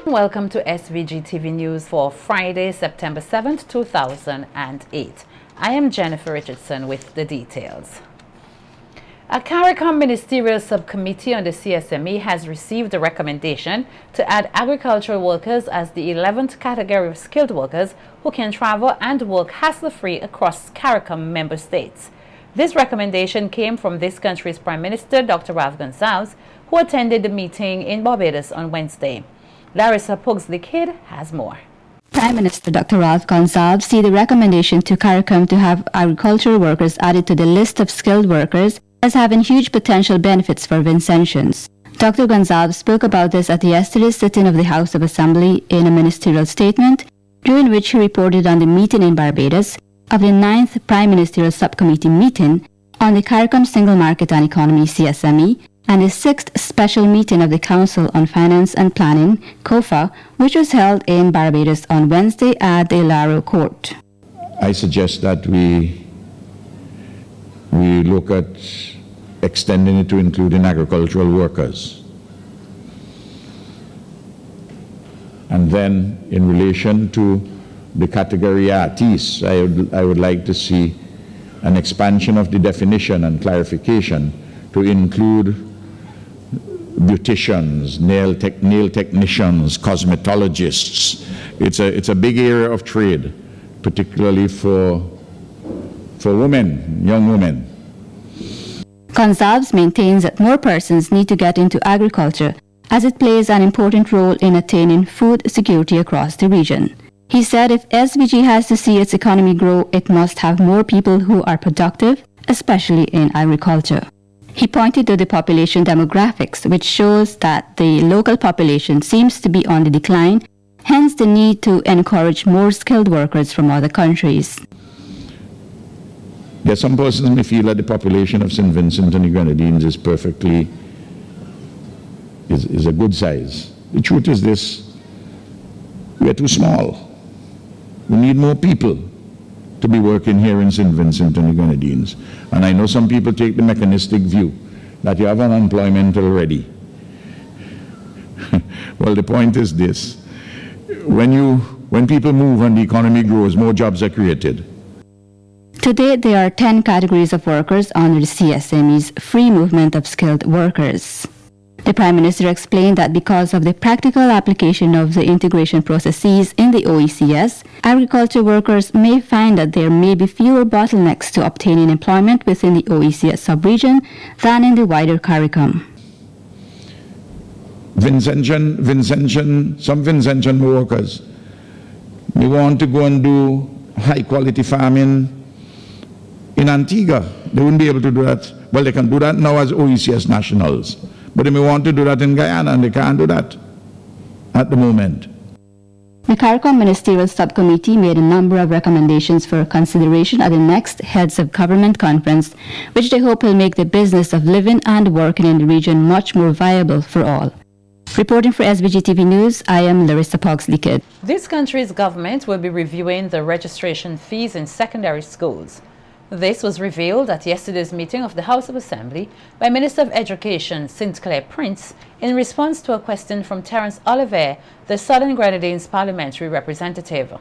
Welcome to SVG-TV News for Friday, September 7th, 2008. I am Jennifer Richardson with the details. A CARICOM Ministerial Subcommittee on the CSME has received a recommendation to add agricultural workers as the 11th category of skilled workers who can travel and work hassle-free across CARICOM member states. This recommendation came from this country's Prime Minister, Dr. Ralph Gonsalves, who attended the meeting in Barbados on Wednesday. Larissa Pugsley-Kidd has more. Prime Minister Dr. Ralph Gonsalves see the recommendation to CARICOM to have agricultural workers added to the list of skilled workers as having huge potential benefits for Vincentians. Dr. Gonsalves spoke about this at yesterday's sitting of the House of Assembly in a ministerial statement, during which he reported on the meeting in Barbados of the 9th Prime Ministerial Subcommittee meeting on the CARICOM Single Market and Economy CSME and the 6th special meeting of the Council on Finance and Planning, COFA, which was held in Barbados on Wednesday at the Ilaro Court. I suggest that we look at extending it to including agricultural workers. And then in relation to the category artists, I would like to see an expansion of the definition and clarification to include beauticians, nail technicians, cosmetologists. It's a big area of trade, particularly for women, young women. Gonsalves maintains that more persons need to get into agriculture as it plays an important role in attaining food security across the region. He said if SVG has to see its economy grow, it must have more people who are productive, especially in agriculture. He pointed to the population demographics, which shows that the local population seems to be on the decline, hence the need to encourage more skilled workers from other countries. There are some persons may feel that the population of St. Vincent and the Grenadines is is a good size. The truth is this: we are too small. We need more people to be working here in St. Vincent and the Grenadines. And I know some people take the mechanistic view that you have unemployment already. Well, the point is this: when people move and the economy grows, more jobs are created. Today, there are 10 categories of workers under the CSME's free movement of skilled workers. The Prime Minister explained that because of the practical application of the integration processes in the OECS, agriculture workers may find that there may be fewer bottlenecks to obtaining employment within the OECS sub-region than in the wider CARICOM. Some Vincentian workers may want to go and do high-quality farming in Antigua. They wouldn't be able to do that. Well, they can do that now as OECS nationals. But they may want to do that in Guyana, and they can't do that at the moment. The CARICOM Ministerial Subcommittee made a number of recommendations for consideration at the next Heads of Government Conference, which they hope will make the business of living and working in the region much more viable for all. Reporting for SVG-TV News, I am Larissa Pugsley-Kidd. This country's government will be reviewing the registration fees in secondary schools. This was revealed at yesterday's meeting of the House of Assembly by Minister of Education St. Clair Prince in response to a question from Terence Oliver, the Southern Grenadines parliamentary representative.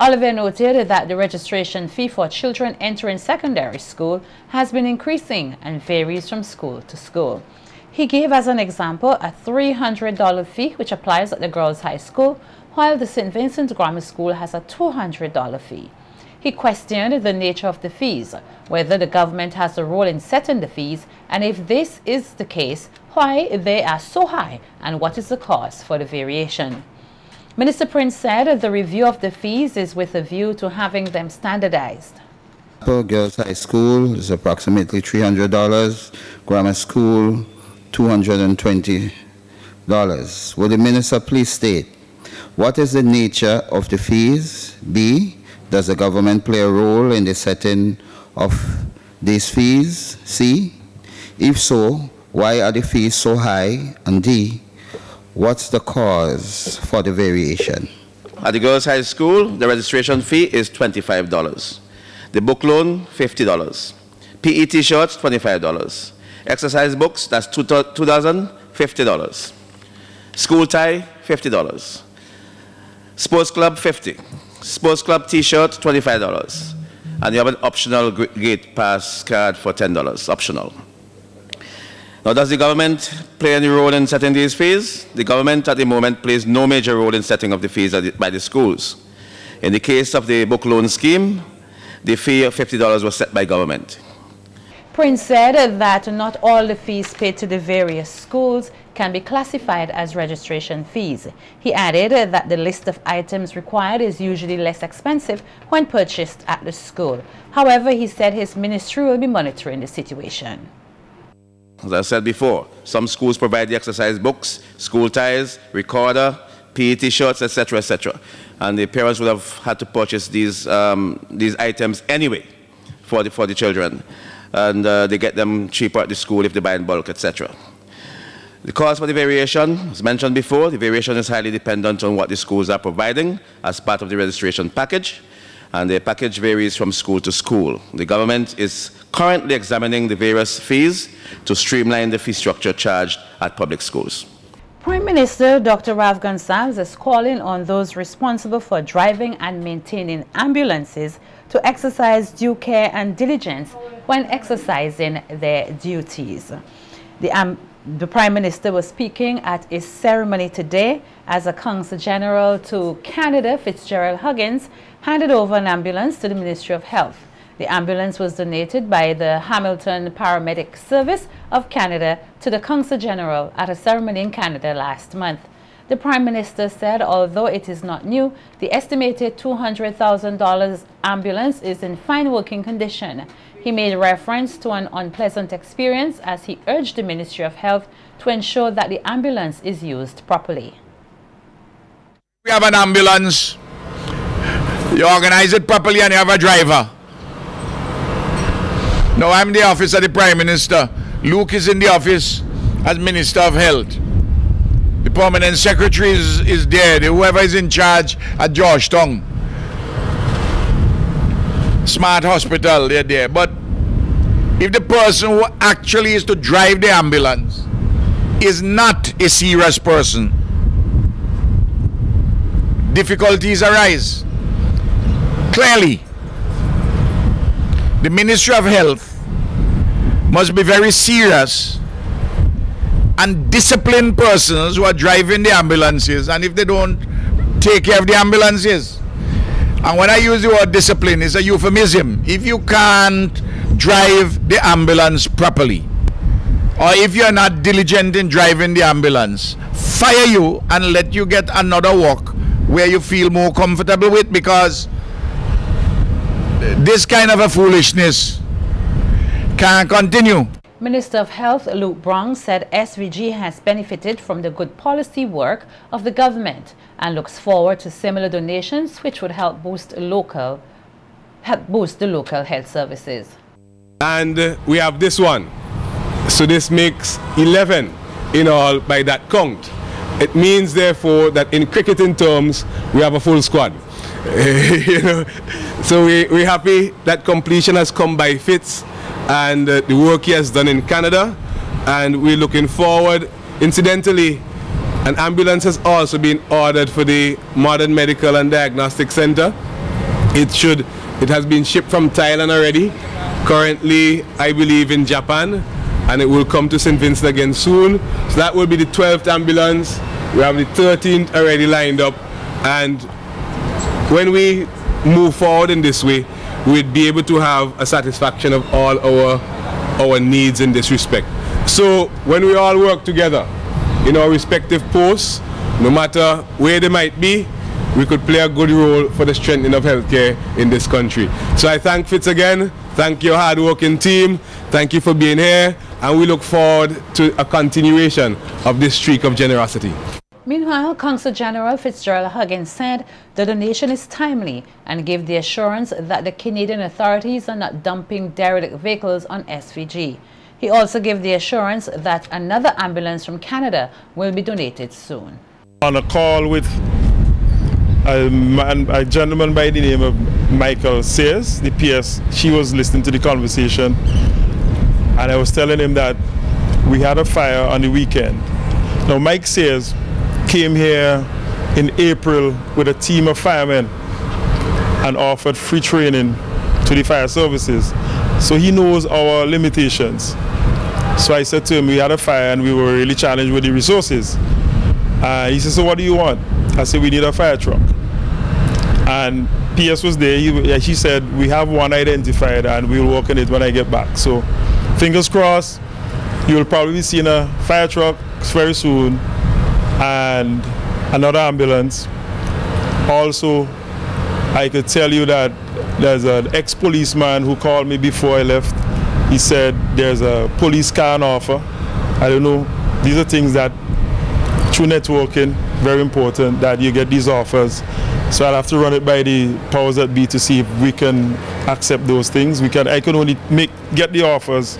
Oliver noted that the registration fee for children entering secondary school has been increasing and varies from school to school. He gave as an example a $300 fee which applies at the Girls' High School, while the St. Vincent Grammar School has a $200 fee. He questioned the nature of the fees, whether the government has a role in setting the fees, and if this is the case, why they are so high and what is the cause for the variation. Minister Prince said the review of the fees is with a view to having them standardized. For Girls' High School is approximately $300, Grammar School $220. Will the Minister please state what is the nature of the fees? B, does the government play a role in the setting of these fees? C, if so, why are the fees so high? And D, what's the cause for the variation? At the Girls' High School, the registration fee is $25. The book loan, $50. PE t-shirts, $25. Exercise books, that's $2,050. School tie, $50. Sports club, $50. Sports club t-shirt, $25. And you have an optional gate pass card for $10, optional. Now, does the government play any role in setting these fees? The government at the moment plays no major role in setting of the fees by the schools. In the case of the book loan scheme, the fee of $50 was set by government. Prince said that not all the fees paid to the various schools can be classified as registration fees. He added that the list of items required is usually less expensive when purchased at the school. However, he said his ministry will be monitoring the situation. As I said before, some schools provide the exercise books, school ties, recorder, PET shirts, etc., etc. And the parents would have had to purchase these items anyway for the children. And they get them cheaper at the school if they buy in bulk, etc. The cost for the variation, as mentioned before, the variation is highly dependent on what the schools are providing as part of the registration package, and the package varies from school to school. The government is currently examining the various fees to streamline the fee structure charged at public schools. Prime Minister Dr. Rav Gonsalves is calling on those responsible for driving and maintaining ambulances to exercise due care and diligence when exercising their duties. The Prime Minister was speaking at a ceremony today as a Consul General to Canada, Fitzgerald Huggins, handed over an ambulance to the Ministry of Health. The ambulance was donated by the Hamilton Paramedic Service of Canada to the Consul General at a ceremony in Canada last month. The Prime Minister said although it is not new, the estimated $200,000 ambulance is in fine working condition. He made reference to an unpleasant experience as he urged the Ministry of Health to ensure that the ambulance is used properly. We have an ambulance, you organize it properly and you have a driver. Now I'm in the office of the Prime Minister. Luke is in the office as Minister of Health. The permanent secretary is there, whoever is in charge at Georgetown. Smart Hospital, they're there. But if the person who actually is to drive the ambulance is not a serious person, difficulties arise. Clearly, the Ministry of Health must be very serious and discipline persons who are driving the ambulances, and if they don't take care of the ambulances. And when I use the word discipline, it's a euphemism. If you can't drive the ambulance properly, or if you're not diligent in driving the ambulance, fire you and let you get another work where you feel more comfortable with, because this kind of a foolishness can't continue. Minister of Health Luke Brown said SVG has benefited from the good policy work of the government and looks forward to similar donations which would help boost the local health services. And we have this one. So this makes 11 in all by that count. It means therefore that in cricketing terms we have a full squad. You know, so we're happy that completion has come by Fitz and the work he has done in Canada, and we're looking forward. Incidentally, an ambulance has also been ordered for the Modern Medical and Diagnostic Center. It has been shipped from Thailand already, currently I believe in Japan, and it will come to St. Vincent again soon. So that will be the 12th ambulance. We have the 13th already lined up, and when we move forward in this way, we'd be able to have a satisfaction of all our needs in this respect. So when we all work together in our respective posts, no matter where they might be, we could play a good role for the strengthening of healthcare in this country. So I thank Fitz again, thank your hard-working team, thank you for being here, and we look forward to a continuation of this streak of generosity. Meanwhile, Consul General Fitzgerald Huggins said the donation is timely and gave the assurance that the Canadian authorities are not dumping derelict vehicles on SVG. He also gave the assurance that another ambulance from Canada will be donated soon. On a call with a gentleman by the name of Michael Sayers, the PS, she was listening to the conversation, and I was telling him that we had a fire on the weekend. Now Mike Sayers came here in April with a team of firemen and offered free training to the fire services. So he knows our limitations. So I said to him, we had a fire and we were really challenged with the resources. He said, so what do you want? I said, we need a fire truck. And PS was there. She said, we have one identified and we'll work on it when I get back. So fingers crossed, you'll probably be seeing a fire truck very soon and another ambulance. Also, I could tell you that there's an ex-policeman who called me before I left. He said there's a police car on offer. I don't know. These are things that, through networking, very important that you get these offers. So I'll have to run it by the powers that be to see if we can accept those things. I can only get the offers,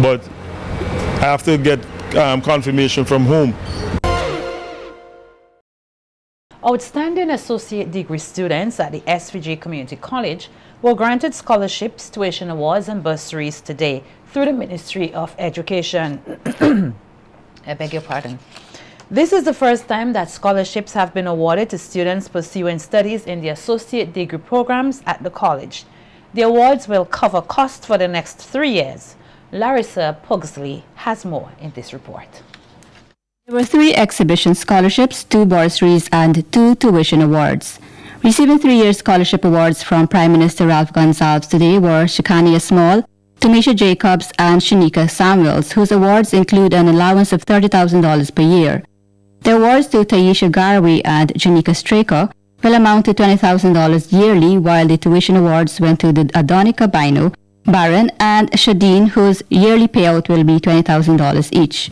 but I have to get confirmation from whom. Outstanding associate degree students at the SVG Community College were granted scholarships, tuition awards and bursaries today through the Ministry of Education. I beg your pardon. This is the first time that scholarships have been awarded to students pursuing studies in the associate degree programs at the college. The awards will cover costs for the next 3 years. Larissa Pugsley has more in this report. There were 3 exhibition scholarships, 2 bursaries and 2 tuition awards. Receiving 3-year scholarship awards from Prime Minister Ralph Gonsalves today were Shikania Small, Tamisha Jacobs and Shanika Samuels, whose awards include an allowance of $30,000 per year. The awards to Taisha Garwe and Janika Straker will amount to $20,000 yearly, while the tuition awards went to the Adonica Bino, Baron and Shadeen, whose yearly payout will be $20,000 each.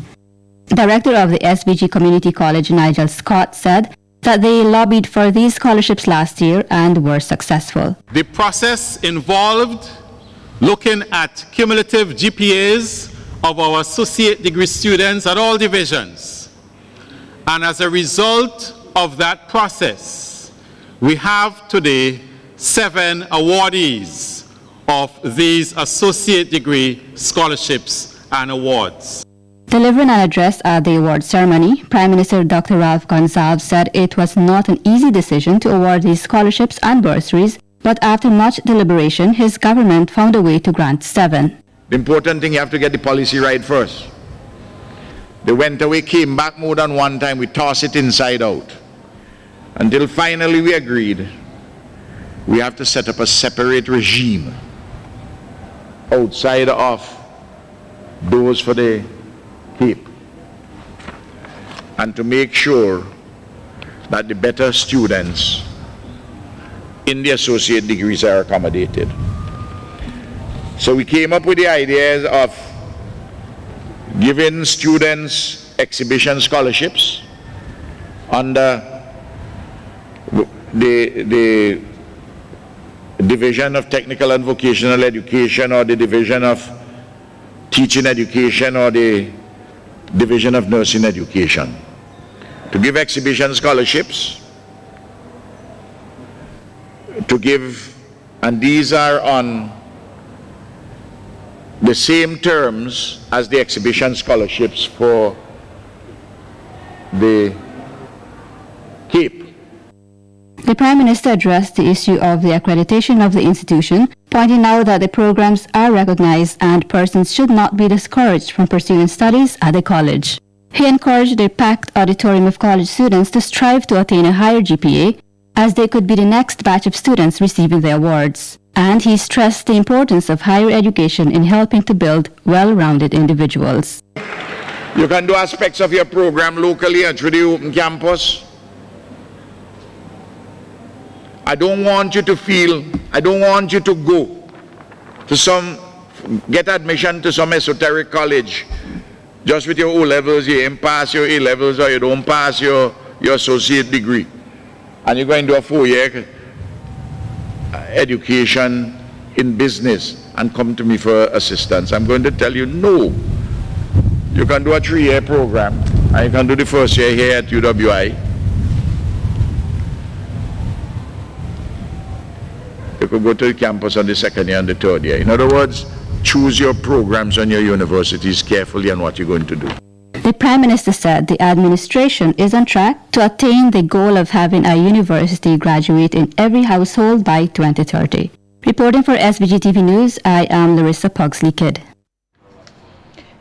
Director of the SVG Community College, Nigel Scott, said that they lobbied for these scholarships last year and were successful. The process involved looking at cumulative GPAs of our associate degree students at all divisions. And as a result of that process, we have today 7 awardees of these associate degree scholarships and awards. Delivering an address at the award ceremony, Prime Minister Dr. Ralph Gonsalves said it was not an easy decision to award these scholarships and bursaries, but after much deliberation, his government found a way to grant 7. The important thing, you have to get the policy right first. They went away, came back more than one time, we tossed it inside out. Until finally we agreed, we have to set up a separate regime outside of those for the Cape, and to make sure that the better students in the associate degrees are accommodated. So we came up with the ideas of giving students exhibition scholarships under the Division of Technical and Vocational Education, or the Division of Teaching Education, or the Division of Nursing Education, to give exhibition scholarships, to give, and these are on the same terms as the exhibition scholarships for the Cape. The Prime Minister addressed the issue of the accreditation of the institution, pointing out that the programs are recognized and persons should not be discouraged from pursuing studies at the college. He encouraged the packed auditorium of college students to strive to attain a higher GPA, as they could be the next batch of students receiving the awards. And he stressed the importance of higher education in helping to build well-rounded individuals. You can do aspects of your program locally and through the open campus. I don't want you to feel, I don't want you to go to get admission to some esoteric college just with your O-levels, you ain't pass your A-levels, or you don't pass your associate degree, and you're going to do a 4-year education in business and come to me for assistance. I'm going to tell you, no. You can do a 3-year program, and you can do the first year here at UWI. You could go to the campus on the 2nd year and the 3rd year. In other words, choose your programs and your universities carefully on what you're going to do. The The Prime Minister said the administration is on track to attain the goal of having a university graduate in every household by 2030. Reporting for SVG-TV News, I am Larissa Pugsley-Kidd.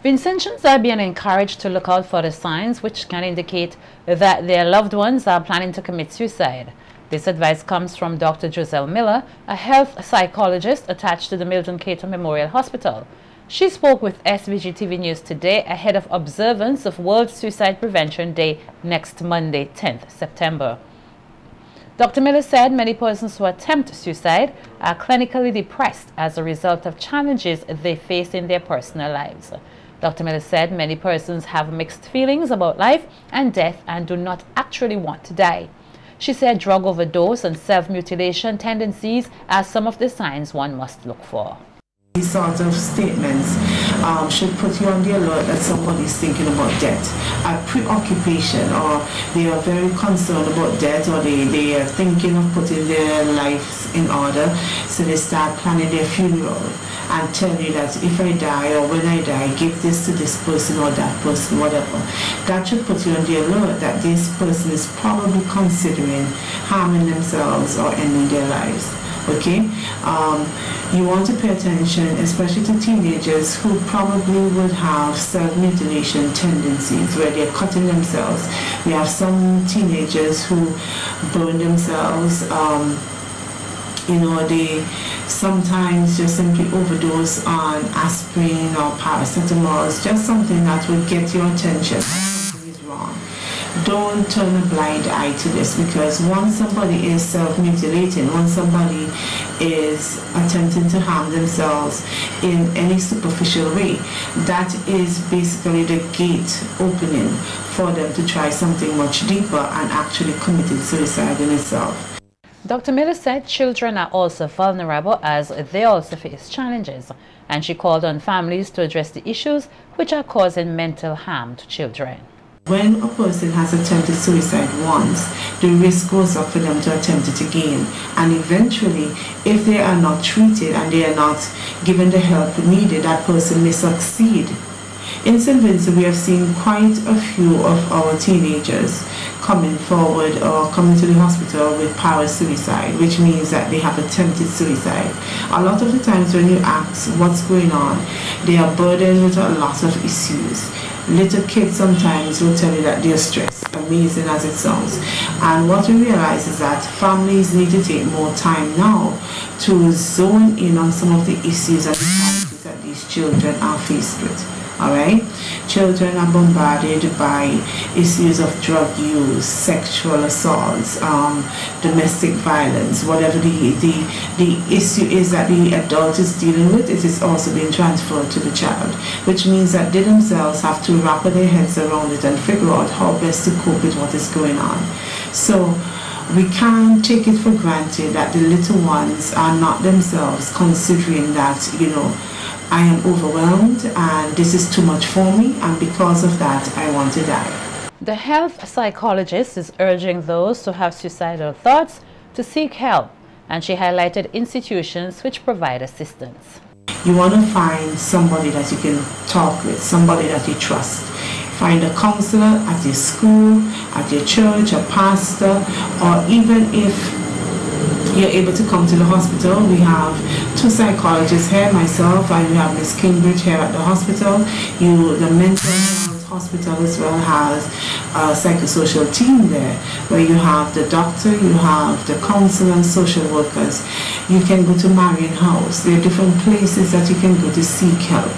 Vincentians are being encouraged to look out for the signs which can indicate that their loved ones are planning to commit suicide. This advice comes from Dr. Giselle Miller, a health psychologist attached to the Milton Cato Memorial Hospital. She spoke with SVG-TV News today ahead of observance of World Suicide Prevention Day next Monday, 10th September. Dr. Miller said many persons who attempt suicide are clinically depressed as a result of challenges they face in their personal lives. Dr. Miller said many persons have mixed feelings about life and death and do not actually want to die. She said drug overdose and self-mutilation tendencies are some of the signs one must look for. These sorts of statements should put you on the alert that somebody is thinking about death. A preoccupation, or they are very concerned about death, or they are thinking of putting their lives in order, so they start planning their funeral and tell you that if I die or when I die, give this to this person or that person, whatever. That should put you on the alert that this person is probably considering harming themselves or ending their lives. Okay, you want to pay attention, especially to teenagers who probably would have self-mutilation tendencies where they're cutting themselves. We have some teenagers who burn themselves. They sometimes just simply overdose on aspirin or paracetamol. It's just something that will get your attention. Something is wrong. Don't turn a blind eye to this, because once somebody is self-mutilating, once somebody is attempting to harm themselves in any superficial way, that is basically the gate opening for them to try something much deeper and actually committing suicide in itself. Dr. Miller said children are also vulnerable as they also face challenges, and she called on families to address the issues which are causing mental harm to children. When a person has attempted suicide once, the risk goes up for them to attempt it again. And eventually, if they are not treated and they are not given the help needed, that person may succeed. In St. Vincent, we have seen quite a few of our teenagers coming forward or coming to the hospital with para-suicide, which means that they have attempted suicide. A lot of the times when you ask what's going on, they are burdened with a lot of issues. Little kids sometimes will tell you that they're stressed, amazing as it sounds. And what we realize is that families need to take more time now to zone in on some of the issues and challenges that these children are faced with. Alright? Children are bombarded by issues of drug use, sexual assaults, domestic violence, whatever the issue is that the adult is dealing with, it is also being transferred to the child, which means that they themselves have to wrap their heads around it and figure out how best to cope with what is going on. So we can't take it for granted that the little ones are not themselves considering that, I am overwhelmed and this is too much for me, and because of that I want to die. The health psychologist is urging those who have suicidal thoughts to seek help, and she highlighted institutions which provide assistance. You want to find somebody that you can talk with, somebody that you trust. Find a counselor at your school, at your church, a pastor, or even if you're able to come to the hospital. We have 2 psychologists here, myself, and we have Miss Cambridge here at the hospital. The mental health hospital as well has a psychosocial team there, where you have the doctor, you have the counselor and social workers. You can go to Marion House. There are different places that you can go to seek help.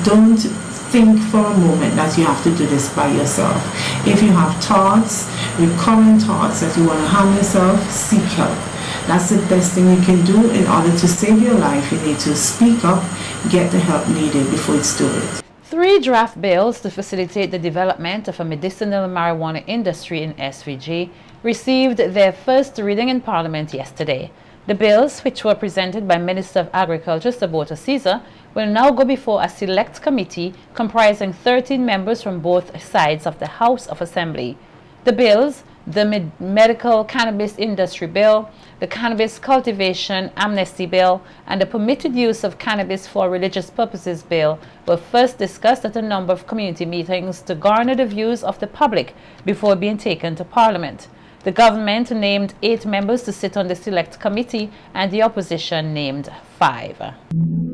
Don't think for a moment that you have to do this by yourself. If you have thoughts, recurrent thoughts that you want to harm yourself, seek help. That's the best thing you can do. In order to save your life, you need to speak up, get the help needed before it's too late. 3 draft bills to facilitate the development of a medicinal marijuana industry in SVG received their first reading in Parliament yesterday. The bills, which were presented by Minister of Agriculture Sabota Caesar, will now go before a select committee comprising 13 members from both sides of the House of Assembly. The bills, the medical cannabis industry bill, the cannabis cultivation amnesty bill, and the permitted use of cannabis for religious purposes bill were first discussed at a number of community meetings to garner the views of the public before being taken to Parliament. The government named 8 members to sit on the select committee and the opposition named 5.